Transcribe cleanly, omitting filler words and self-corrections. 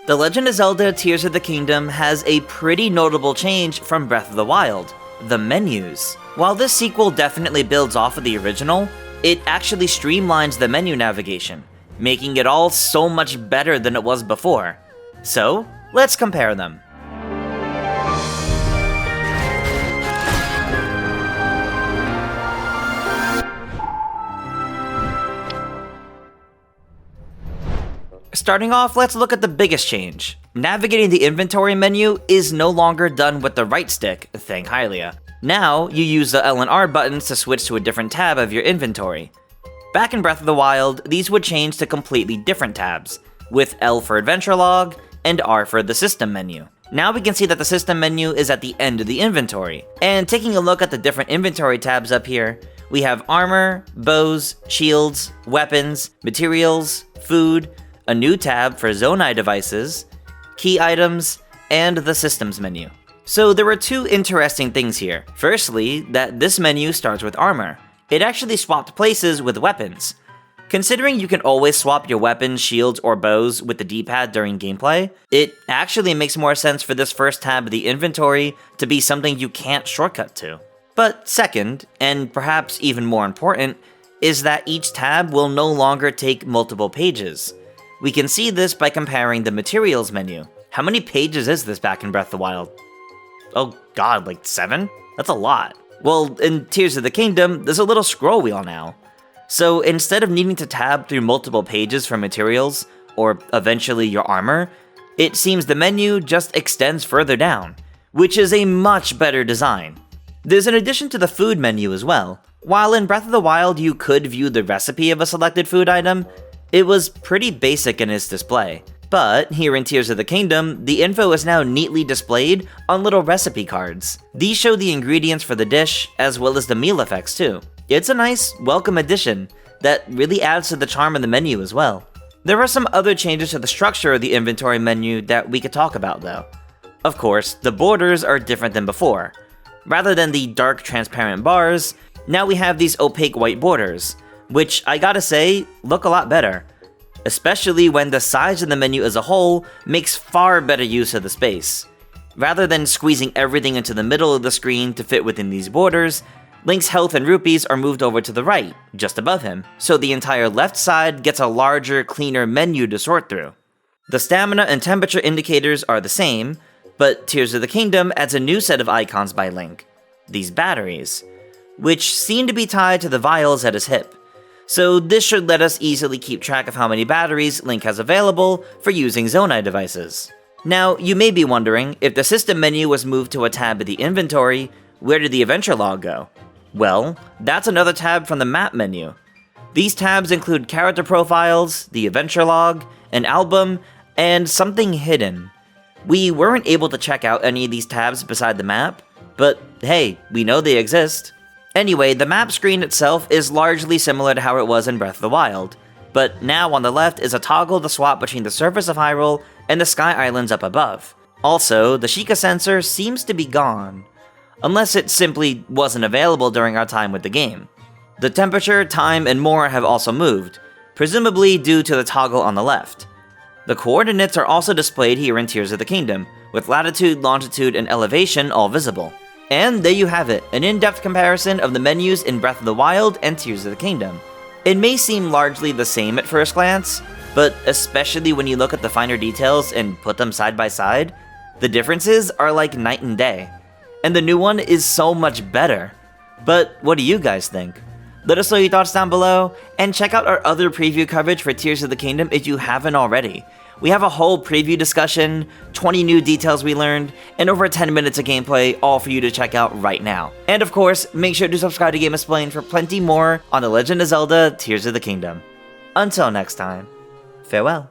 The Legend of Zelda Tears of the Kingdom has a pretty notable change from Breath of the Wild: the menus. While this sequel definitely builds off of the original, it actually streamlines the menu navigation, making it all so much better than it was before. So, let's compare them. Starting off, let's look at the biggest change. Navigating the inventory menu is no longer done with the right stick, thank Hylia. Now, you use the L and R buttons to switch to a different tab of your inventory. Back in Breath of the Wild, these would change to completely different tabs, with L for Adventure Log and R for the System menu. Now we can see that the System menu is at the end of the inventory. And taking a look at the different inventory tabs up here, we have Armor, Bows, Shields, Weapons, Materials, Food, a new tab for Zonai devices, Key Items, and the Systems menu. So there are two interesting things here. Firstly, that this menu starts with Armor. It actually swapped places with Weapons. Considering you can always swap your weapons, shields, or bows with the D-pad during gameplay, it actually makes more sense for this first tab of the inventory to be something you can't shortcut to. But second, and perhaps even more important, is that each tab will no longer take multiple pages. We can see this by comparing the Materials menu. How many pages is this back in Breath of the Wild? Oh god, like 7? That's a lot. Well, in Tears of the Kingdom, there's a little scroll wheel now. So instead of needing to tab through multiple pages for materials, or eventually your armor, it seems the menu just extends further down, which is a much better design. There's an addition to the food menu as well. While in Breath of the Wild you could view the recipe of a selected food item, it was pretty basic in its display. But here in Tears of the Kingdom, the info is now neatly displayed on little recipe cards. These show the ingredients for the dish, as well as the meal effects too. It's a nice, welcome addition that really adds to the charm of the menu as well. There are some other changes to the structure of the inventory menu that we could talk about though. Of course, the borders are different than before. Rather than the dark transparent bars, now we have these opaque white borders, which I gotta say, look a lot better. Especially when the size of the menu as a whole makes far better use of the space. Rather than squeezing everything into the middle of the screen to fit within these borders, Link's health and rupees are moved over to the right, just above him, so the entire left side gets a larger, cleaner menu to sort through. The stamina and temperature indicators are the same, but Tears of the Kingdom adds a new set of icons by Link, these batteries, which seem to be tied to the vials at his hip. So this should let us easily keep track of how many batteries Link has available for using Zonai devices. Now, you may be wondering, if the system menu was moved to a tab of the inventory, where did the adventure log go? Well, that's another tab from the map menu. These tabs include character profiles, the adventure log, an album, and something hidden. We weren't able to check out any of these tabs beside the map, but hey, we know they exist. Anyway, the map screen itself is largely similar to how it was in Breath of the Wild, but now on the left is a toggle to swap between the surface of Hyrule and the Sky Islands up above. Also, the Sheikah sensor seems to be gone, unless it simply wasn't available during our time with the game. The temperature, time, and more have also moved, presumably due to the toggle on the left. The coordinates are also displayed here in Tears of the Kingdom, with latitude, longitude, and elevation all visible. And there you have it, an in-depth comparison of the menus in Breath of the Wild and Tears of the Kingdom. It may seem largely the same at first glance, but especially when you look at the finer details and put them side by side, the differences are like night and day. And the new one is so much better. But what do you guys think? Let us know your thoughts down below, and check out our other preview coverage for Tears of the Kingdom if you haven't already. We have a whole preview discussion, 20 new details we learned, and over 10 minutes of gameplay, all for you to check out right now. And of course, make sure to subscribe to GameXplain for plenty more on The Legend of Zelda Tears of the Kingdom. Until next time, farewell.